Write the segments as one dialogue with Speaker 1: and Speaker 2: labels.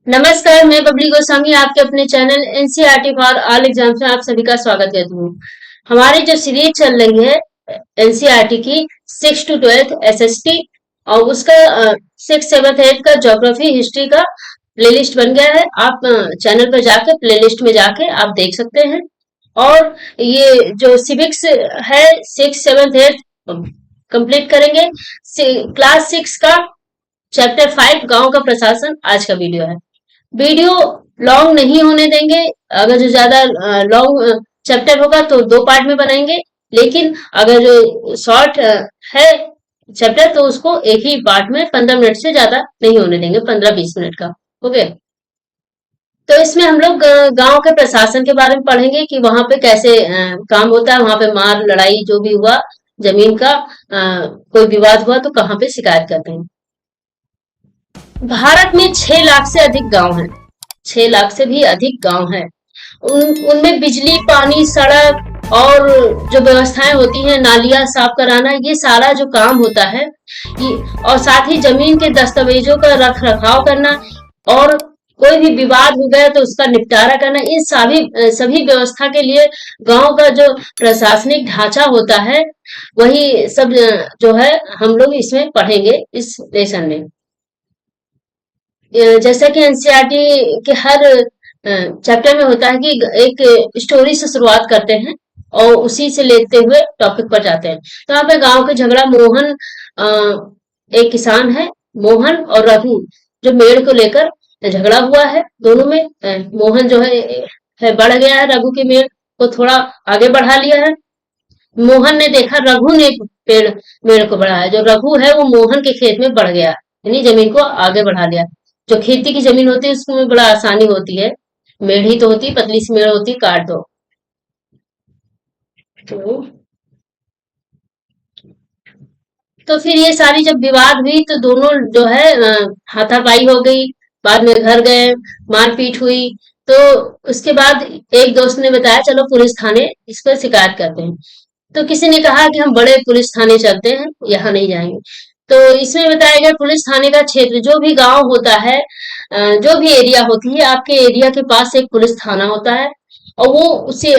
Speaker 1: नमस्कार, मैं बबली गोस्वामी आपके अपने channel NCERT for all exams में आप सभी का स्वागत करती हूँ। हमारी जो सीरीज चल रही है एनसीईआरटी की 6 to 12 एसएसटी और उसका 6, 7, 8 का ज्योग्राफी हिस्ट्री का प्लेलिस्ट बन गया है। आप चैनल पर जाके प्लेलिस्ट में जाके आप देख सकते हैं। और ये जो सिविक्स है 6, 7, 8 कंप्लीट करेंगे। क्लास 6 का चैप्टर 5 गांव का प्रशासन आज का वीडियो है। वीडियो लॉन्ग नहीं होने देंगे। अगर जो ज्यादा लॉन्ग चैप्टर होगा तो 2 पार्ट में बनाएंगे, लेकिन अगर जो शॉर्ट है चैप्टर तो उसको एक ही पार्ट में 15 मिनट से ज्यादा नहीं होने देंगे, 15-20 मिनट का। ओके, तो इसमें हम लोग गांव के प्रशासन के बारे में पढ़ेंगे कि वहां पे कैसे काम होता है, वहां पे मार लड़ाई जो भी हुआ, जमीन का कोई विवाद हुआ तो कहाँ पे शिकायत करते हैं। भारत में 6 लाख से अधिक गांव हैं। 6 लाख से भी अधिक गांव हैं। उनमें बिजली, पानी, सड़क और जो व्यवस्थाएं होती हैं, नालियां साफ कराना, ये सारा जो काम होता है ये, और साथ ही जमीन के दस्तावेजों का रख रखाव करना, और कोई भी विवाद हो गया तो उसका निपटारा करना, इन सभी व्यवस्था के लिए गांव का जो प्रशासनिक ढांचा होता है वही सब जो है हम लोग इसमें पढ़ेंगे इस लेसन में। जैसा कि एनसीईआरटी के हर चैप्टर में होता है कि एक स्टोरी से शुरुआत करते हैं और उसी से लेते हुए टॉपिक पर जाते हैं। तो यहाँ पे गांव के झगड़ा, मोहन एक किसान है, मोहन और रघु, जो मेड़ को लेकर झगड़ा हुआ है दोनों में। मोहन जो है बढ़ गया है, रघु के मेड़ को थोड़ा आगे बढ़ा लिया है। मोहन ने देखा रघु ने पेड़ मेड़ को बढ़ाया, जो रघु है वो मोहन के खेत में बढ़ गया, यानी जमीन को आगे बढ़ा लिया। जो खेती की जमीन होती है उसमें बड़ा आसानी होती है, मेढ़ी तो होती, पतली सी मेढ़ होती, काट दो। तो, तो फिर ये सारी जब विवाद हुई तो दोनों जो है हाथापाई हो गई। बाद में घर गए, मारपीट हुई। तो उसके बाद एक दोस्त ने बताया चलो पुलिस थाने इस पर शिकायत करते हैं। तो किसी ने कहा कि हम बड़े पुलिस थाने चलते हैं, यहाँ नहीं जाएंगे। तो इसमें बताया गया पुलिस थाने का क्षेत्र, जो भी गांव होता है, जो भी एरिया होती है, आपके एरिया के पास एक पुलिस थाना होता है। और वो उसे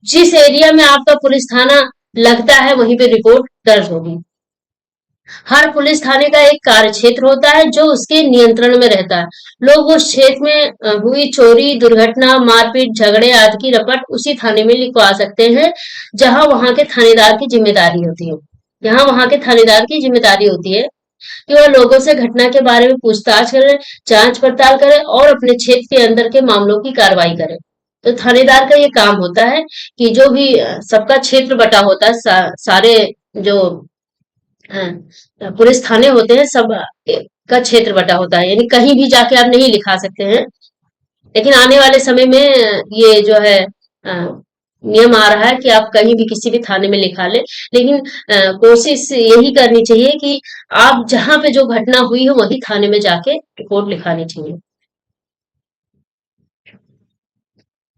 Speaker 1: जिस एरिया में आपका पुलिस थाना लगता है वहीं पे रिपोर्ट दर्ज होगी। हर पुलिस थाने का एक कार्य क्षेत्र होता है जो उसके नियंत्रण में रहता है। लोग उस क्षेत्र में हुई चोरी, दुर्घटना, मारपीट, झगड़े आदि की रपट उसी थाने में लिखवा सकते हैं जहां वहां के थानेदार की जिम्मेदारी होती है। यहाँ वहां के थानेदार की जिम्मेदारी होती है कि वह लोगों से घटना के बारे में पूछताछ करे, जांच पड़ताल करे और अपने क्षेत्र के अंदर के मामलों की कार्रवाई करे। तो थानेदार का ये काम होता है कि जो भी सबका क्षेत्र बटा होता है, सारे जो पुलिस थाने होते हैं सब का क्षेत्र बटा होता है, यानी कहीं भी जाके आप नहीं लिखा सकते हैं। लेकिन आने वाले समय में ये जो है नियम आ रहा है कि आप कहीं भी किसी भी थाने में लिखा ले। लेकिन कोशिश यही करनी चाहिए कि आप जहां पे जो घटना हुई हो वही थाने में जाके रिपोर्ट लिखानी चाहिए।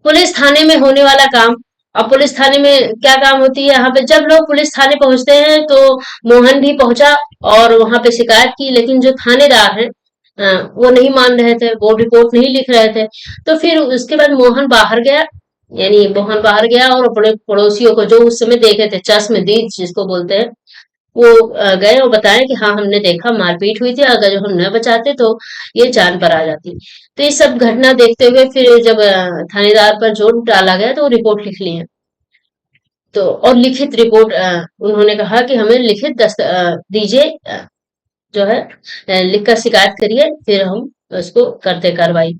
Speaker 1: पुलिस थाने में होने वाला काम। अब पुलिस थाने में क्या काम होती है, यहाँ पे जब लोग पुलिस थाने पहुंचते हैं तो मोहन भी पहुंचा और वहां पे शिकायत की, लेकिन जो थानेदार है वो नहीं मान रहे थे, वो रिपोर्ट नहीं लिख रहे थे। तो फिर उसके बाद मोहन बाहर गया, यानी मोहन बाहर गया और अपने पड़ोसियों को जो उस समय देखे थे, चश्मदीद जिसको बोलते हैं, वो गए और बताएं कि हाँ हमने देखा मारपीट हुई थी, अगर जो हम न बचाते तो ये जान पर आ जाती। तो ये सब घटना देखते हुए फिर जब थानेदार पर जोर डाला गया तो वो रिपोर्ट लिख लिए। तो और लिखित रिपोर्ट उन्होंने कहा कि हमें लिखित दीजिए, जो है लिख कर शिकायत करिए, फिर हम उसको करते कार्रवाई।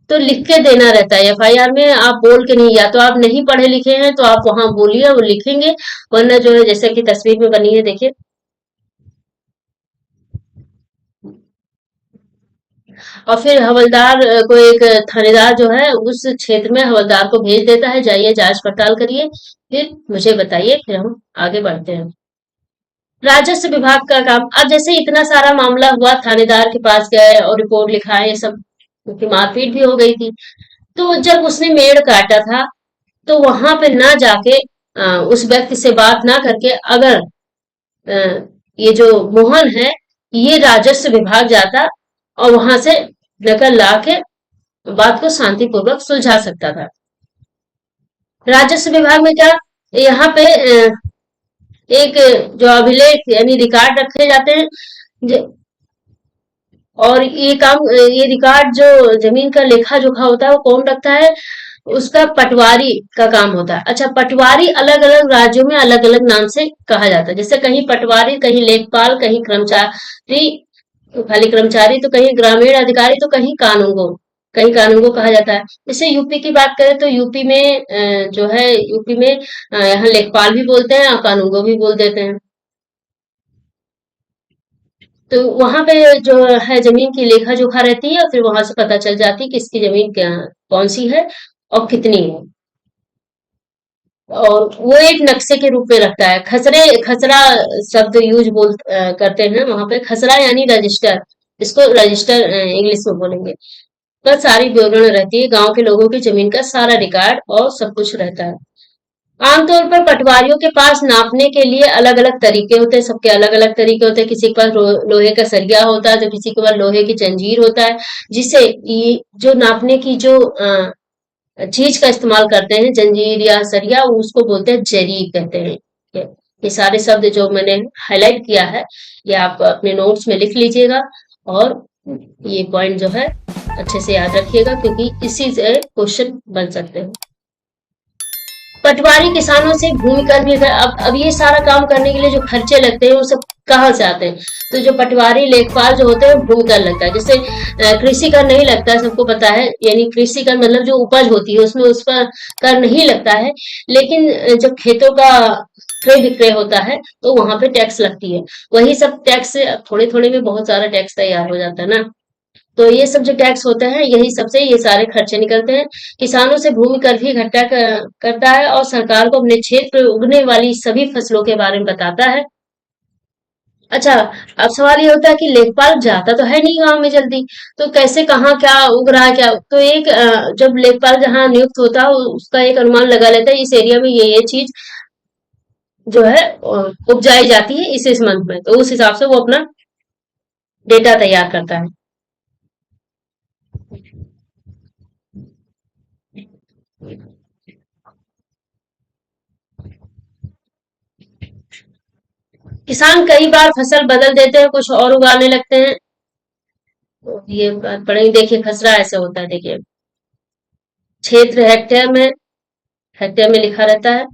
Speaker 1: तो लिख के देना रहता है एफआईआर में, आप बोल के नहीं, या तो आप नहीं पढ़े लिखे हैं तो आप वहां बोलिए, वो लिखेंगे। वरना जो है जैसे कि तस्वीर में बनी है देखिए, और फिर हवलदार को, एक थानेदार जो है उस क्षेत्र में हवलदार को भेज देता है, जाइए जांच पड़ताल करिए, फिर मुझे बताइए, फिर हम आगे बढ़ते हैं। राजस्व विभाग का काम। अब जैसे इतना सारा मामला हुआ, थानेदार के पास गए और रिपोर्ट लिखाए, ये सब, क्योंकि मारपीट भी हो गई थी। तो जब उसने मेड़ काटा था तो वहां पे ना जाके उस व्यक्ति से बात ना करके, अगर ये जो मोहन है ये राजस्व विभाग जाता और वहां से नकल ला के बात को शांतिपूर्वक सुलझा सकता था। राजस्व विभाग में क्या, यहाँ पे एक जो अभिलेख यानी रिकॉर्ड रखे जाते हैं, और ये रिकॉर्ड जो जमीन का लेखा जोखा होता है वो कौन रखता है, उसका पटवारी का काम होता है। अच्छा, पटवारी अलग अलग राज्यों में अलग अलग नाम से कहा जाता है, जैसे कहीं पटवारी, कहीं लेखपाल, कहीं कर्मचारी, खाली कर्मचारी, तो कहीं ग्रामीण अधिकारी, तो कहीं कानूनगो कहा जाता है। जैसे यूपी की बात करें तो यूपी में जो है, यूपी में यहाँ लेखपाल भी बोलते हैं और कानूनगो भी बोल देते हैं। तो वहां पे जो है जमीन की लेखा जोखा रहती है, फिर वहां से पता चल जाती है कि इसकी जमीन क्या कौन सी है और कितनी है। और वो एक नक्शे के रूप में रखता है। खसरा शब्द करते हैं वहां पे। खसरा यानी रजिस्टर, इसको रजिस्टर इंग्लिश में बोलेंगे। पर सारी विवरण रहती है, गांव के लोगों की जमीन का सारा रिकॉर्ड और सब कुछ रहता है। आमतौर पर पटवारियों के पास नापने के लिए अलग अलग तरीके होते हैं, सबके अलग अलग तरीके होते हैं। किसी के पास लोहे का सरिया होता है, तो किसी के पास लोहे की जंजीर होता है, जिसे ये जो नापने की जो चीज का इस्तेमाल करते हैं, जंजीर या सरिया, उसको बोलते हैं जरीब कहते हैं। ये सारे शब्द जो मैंने हाईलाइट किया है, ये आप अपने नोट्स में लिख लीजिएगा, और ये पॉइंट जो है अच्छे से याद रखिएगा, क्योंकि इसी से क्वेश्चन बन सकते हैं। पटवारी किसानों से भूमि कर भी अब ये सारा काम करने के लिए जो खर्चे लगते हैं वो सब कहाँ से आते हैं, तो जो पटवारी लेखपाल जो होते हैं भूमि कर लगता है। जैसे कृषि कर नहीं लगता है, सबको पता है, यानी कृषि कर मतलब जो उपज होती है उसमें उस पर कर नहीं लगता है। लेकिन जब खेतों का क्रय विक्रय होता है तो वहां पे टैक्स लगती है। वही सब टैक्स से थोड़े थोड़े में बहुत सारा टैक्स तैयार हो जाता है ना। तो ये सब जो टैक्स होते हैं, यही सबसे ये सारे खर्चे निकलते हैं। किसानों से भूमि कर भी करता है, और सरकार को अपने क्षेत्र में उगने वाली सभी फसलों के बारे में बताता है। अच्छा, अब सवाल ये होता है कि लेखपाल जाता तो है नहीं गांव में जल्दी, तो कैसे कहाँ क्या उग रहा है क्या, तो जब लेखपाल जहाँ नियुक्त होता है उसका एक अनुमान लगा लेता है, इस एरिया में ये चीज जो है उपजाई जाती है इस मंथ में, तो उस हिसाब से वो अपना डेटा तैयार करता है। किसान कई बार फसल बदल देते हैं, कुछ और उगाने लगते हैं। तो ये बात पढ़ेंगे, देखिए खसरा ऐसे होता है, देखिए क्षेत्र हेक्टेयर में लिखा रहता है,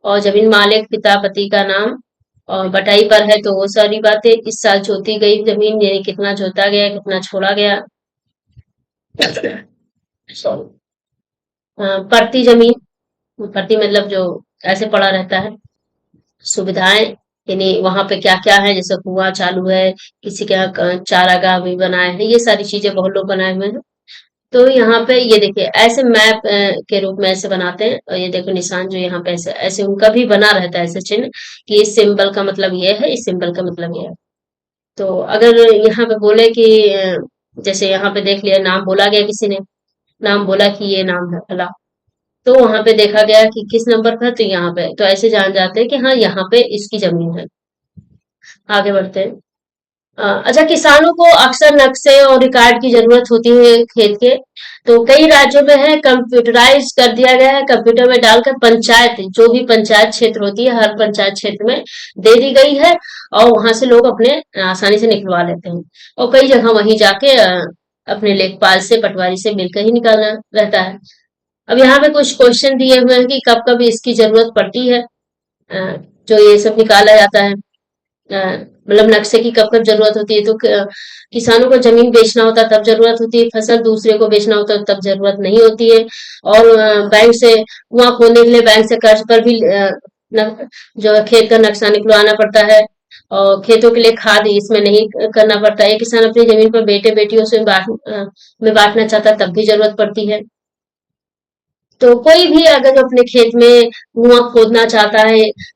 Speaker 1: और जमीन मालिक पिता पति का नाम, और बटाई पर है तो वो सारी बातें, इस साल जोती गई जमीन यानी कितना जोता गया, कितना छोड़ा गया। सॉरी, पड़ती जमीन, पड़ती मतलब जो ऐसे पड़ा रहता है। सुविधाएं, यानी वहां पे क्या क्या है, जैसे कुआं चालू है, किसी के यहाँ चारागाह भी बनाए हैं, ये सारी चीजें बहुत लोग बनाए हुए हैं। तो यहाँ पे ये देखिए ऐसे मैप के रूप में ऐसे बनाते हैं, और ये देखो निशान जो यहाँ पे ऐसे ऐसे उनका भी बना रहता है ऐसे चिन्ह, कि इस सिंबल का मतलब ये है, इस सिंबल का मतलब ये है। तो अगर यहाँ पे बोले कि जैसे यहाँ पे देख लिया, नाम बोला गया, किसी ने नाम बोला कि ये नाम है फला, तो वहां पे देखा गया कि किस नंबर पर, तो यहाँ पे तो ऐसे जान जाते हैं कि हाँ यहाँ पे इसकी जमीन है। आगे बढ़ते हैं। अच्छा, किसानों को अक्सर नक्शे और रिकॉर्ड की जरूरत होती है खेत के, तो कई राज्यों में है कंप्यूटराइज कर दिया गया है, कंप्यूटर में डालकर पंचायत, जो भी पंचायत क्षेत्र होती है हर पंचायत क्षेत्र में दे दी गई है, और वहां से लोग अपने आसानी से निकलवा लेते हैं। और कई जगह वहीं जाके अपने लेखपाल से पटवारी से मिलकर ही निकालना रहता है। अब यहाँ पे कुछ क्वेश्चन दिए हुए हैं कि कब कब इसकी जरूरत पड़ती है, जो ये सब निकाला जाता है, मतलब नक्शे की कब कब जरूरत होती है, तो किसानों को जमीन बेचना होता है तब जरूरत होती है, फसल दूसरे को बेचना होता है तब जरूरत नहीं होती है। और बैंक से कुआं खोदने के लिए बैंक से कर्ज पर भी जो है खेत का नक्शा निकलवाना पड़ता है। और खेतों के लिए खाद इसमें नहीं करना पड़ता है, किसान अपनी जमीन पर बेटे बेटियों से में बांटना चाहता है तब भी जरूरत पड़ती है। तो कोई भी अगर जो अपने खेत में कुआं खोदना चाहता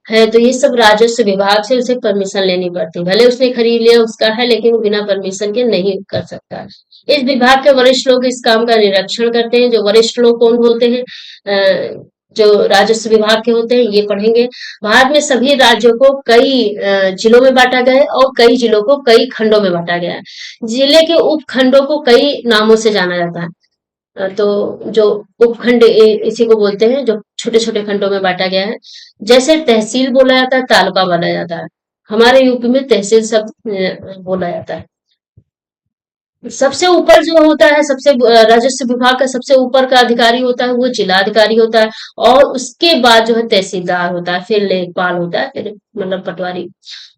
Speaker 1: है तो ये सब राजस्व विभाग से उसे परमिशन लेनी पड़ती है, भले उसने खरीद लिया उसका है, लेकिन वो बिना परमिशन के नहीं कर सकता। इस विभाग के वरिष्ठ लोग इस काम का निरीक्षण करते हैं। जो वरिष्ठ लोग कौन होते हैं, जो राजस्व विभाग के होते हैं, ये पढ़ेंगे। भारत में सभी राज्यों को कई जिलों में बांटा गया है, और कई जिलों को कई खंडों में बांटा गया है। जिले के उपखंडों को कई नामों से जाना जाता है। तो जो उपखंड इसी को बोलते हैं, जो छोटे छोटे खंडों में बांटा गया है। जैसे तहसील बोला जाता है, तालुका बोला जाता है। हमारे यूपी में तहसील शब्द बोला जाता है। सबसे ऊपर जो होता है, सबसे राजस्व विभाग का सबसे ऊपर का अधिकारी होता है वो जिलाधिकारी होता है। और उसके बाद जो है तहसीलदार होता है, फिर लेखपाल होता है, फिर मतलब पटवारी।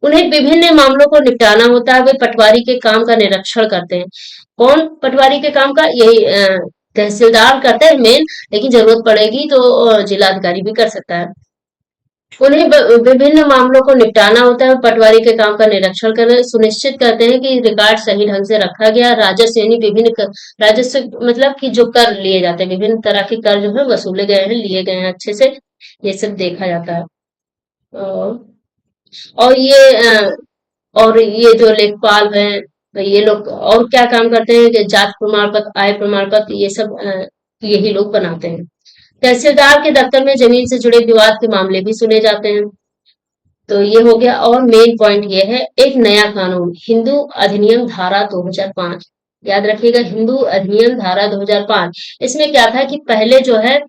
Speaker 1: उन्हें विभिन्न मामलों को निपटाना होता है। वे पटवारी के काम का निरीक्षण करते हैं। कौन पटवारी के काम का? यही तहसीलदार करता है मेन। लेकिन जरूरत पड़ेगी तो जिलाधिकारी भी कर सकता है। उन्हें विभिन्न मामलों को निपटाना होता है। पटवारी के काम का निरीक्षण कर सुनिश्चित करते हैं कि रिकॉर्ड सही ढंग से रखा गया। राजस्व यानी विभिन्न राजस्व मतलब कि जो कर लिए जाते हैं, विभिन्न तरह के कर जो है वसूले गए हैं, लिए गए हैं अच्छे से, ये सब देखा जाता है। और और ये जो लेखपाल हैं, ये लोग और क्या काम करते हैं कि जात प्रमाण पत्र, आय प्रमाण पत्र, ये सब यही लोग बनाते हैं। तहसीलदार के दफ्तर में जमीन से जुड़े विवाद के मामले भी सुने जाते हैं। तो ये हो गया। और मेन पॉइंट ये है, एक नया कानून हिंदू अधिनियम धारा 2005। याद रखिएगा, हिंदू अधिनियम धारा 2005। इसमें क्या था कि पहले जो है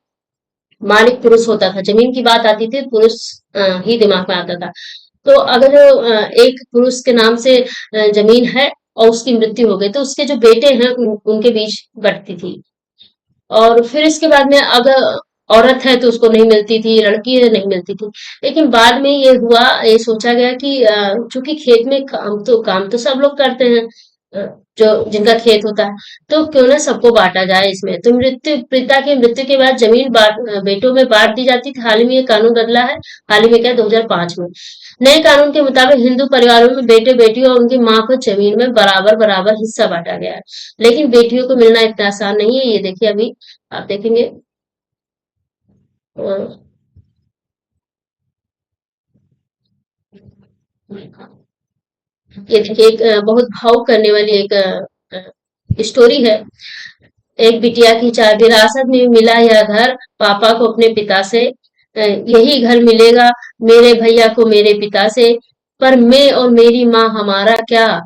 Speaker 1: मालिक पुरुष होता था, जमीन की बात आती थी पुरुष ही दिमाग में आता था। तो अगर एक पुरुष के नाम से जमीन है और उसकी मृत्यु हो गई, तो उसके जो बेटे हैं उनके बीच बंटती थी। और फिर इसके बाद में अगर औरत है तो उसको नहीं मिलती थी, लड़की है नहीं मिलती थी। लेकिन बाद में ये हुआ, ये सोचा गया कि चूंकि खेत में काम तो सब लोग करते हैं, जो जिनका खेत होता है, तो क्यों ना सबको बांटा जाए इसमें। तो पिता की मृत्यु के बाद जमीन बेटों में बांट दी जाती थी। हाल ही में ये कानून बदला है। हाल ही में क्या, 2005 में। नए कानून के मुताबिक हिंदू परिवारों में बेटे बेटियों और उनकी माँ को जमीन में बराबर बराबर हिस्सा बांटा गया है। लेकिन बेटियों को मिलना इतना आसान नहीं है। ये देखिए, अभी आप देखेंगे। अ, ये देखिए, एक बहुत भावुक करने वाली एक स्टोरी है। एक बिटिया की चाह, विरासत में मिला यह घर पापा को अपने पिता से, यही घर मिलेगा मेरे भैया को मेरे पिता से। पर मैं और मेरी माँ हमारा क्या,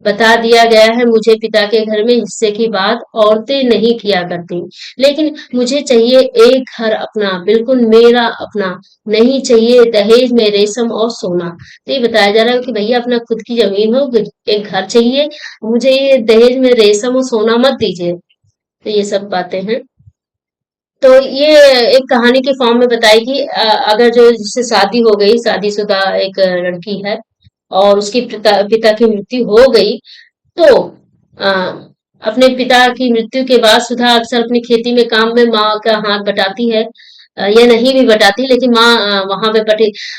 Speaker 1: बता दिया गया है मुझे पिता के घर में हिस्से की बात औरतें नहीं किया करती। लेकिन मुझे चाहिए एक घर अपना, बिल्कुल मेरा अपना। नहीं चाहिए दहेज में रेशम और सोना। तो ये बताया जा रहा है कि भैया अपना खुद की जमीन हो, एक घर चाहिए, मुझे ये दहेज में रेशम और सोना मत दीजिए। तो ये सब बातें हैं। तो ये एक कहानी के फॉर्म में बताई कि अगर जो जिससे शादी हो गई, शादीशुदा एक लड़की है, और उसकी पिता की मृत्यु हो गई, तो अ, अपने पिता की मृत्यु के बाद सुधा अक्सर अपनी खेती में काम में माँ का हाथ बटाती है, या नहीं भी बटाती, लेकिन माँ वहां पे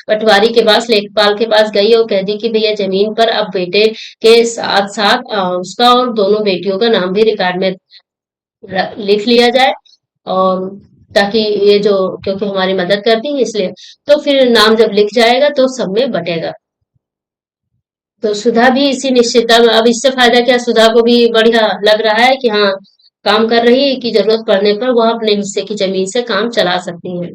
Speaker 1: पटवारी के पास, लेखपाल के पास गई और कह दी कि भैया जमीन पर अब बेटे के साथ साथ उसका और दोनों बेटियों का नाम भी रिकॉर्ड में लिख लिया जाए। और ताकि ये जो, क्योंकि हमारी मदद करती है इसलिए, तो फिर नाम जब लिख जाएगा तो सब में बटेगा। तो सुधा भी इसी निश्चितता में, अब इससे फायदा क्या, सुधा को भी बढ़िया लग रहा है कि हाँ, काम कर रही है, कि जरूरत पड़ने पर वह अपने हिस्से की जमीन से काम चला सकती है।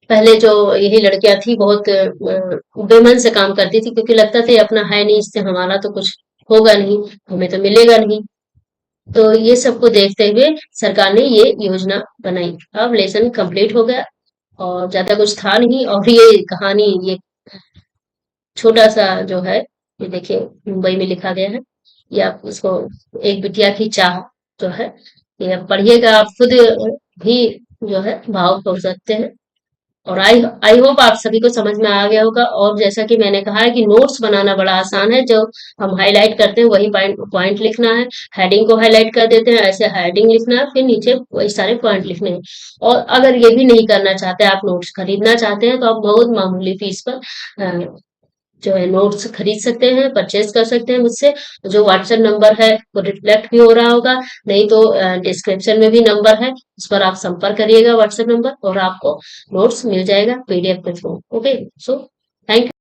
Speaker 1: पहले जो यही लड़कियां थी बहुत बेमन से काम करती थी, क्योंकि लगता था ये अपना है नहीं, इससे हमारा तो कुछ होगा नहीं, हमें तो मिलेगा नहीं। तो ये सबको देखते हुए सरकार ने ये योजना बनाई। अब लेसन कंप्लीट हो गया, और ज्यादा कुछ था नहीं। और ये कहानी, ये छोटा सा जो है, ये देखिए मुंबई में लिखा गया है। ये आप इसको, एक बिटिया की चाह जो है, ये आप पढ़िएगा, आप खुद भी जो है भावुक हो सकते हैं। और आई आई होप आप सभी को समझ में आ गया होगा। और जैसा कि मैंने कहा है कि नोट्स बनाना बड़ा आसान है। जो हम हाईलाइट करते हैं वही पॉइंट पॉइंट लिखना है। हेडिंग को हाईलाइट कर देते हैं, ऐसे हेडिंग लिखना है, फिर नीचे वही सारे पॉइंट लिखने हैं। और अगर ये भी नहीं करना चाहते, आप नोट्स खरीदना चाहते हैं, तो आप बहुत मामूली फीस पर जो है नोट्स खरीद सकते हैं, परचेज कर सकते हैं मुझसे। जो व्हाट्सएप नंबर है वो रिफ्लेक्ट भी हो रहा होगा, नहीं तो डिस्क्रिप्शन में भी नंबर है, उस पर आप संपर्क करिएगा व्हाट्सएप नंबर, और आपको नोट्स मिल जाएगा पीडीएफ के थ्रू। Okay, so thank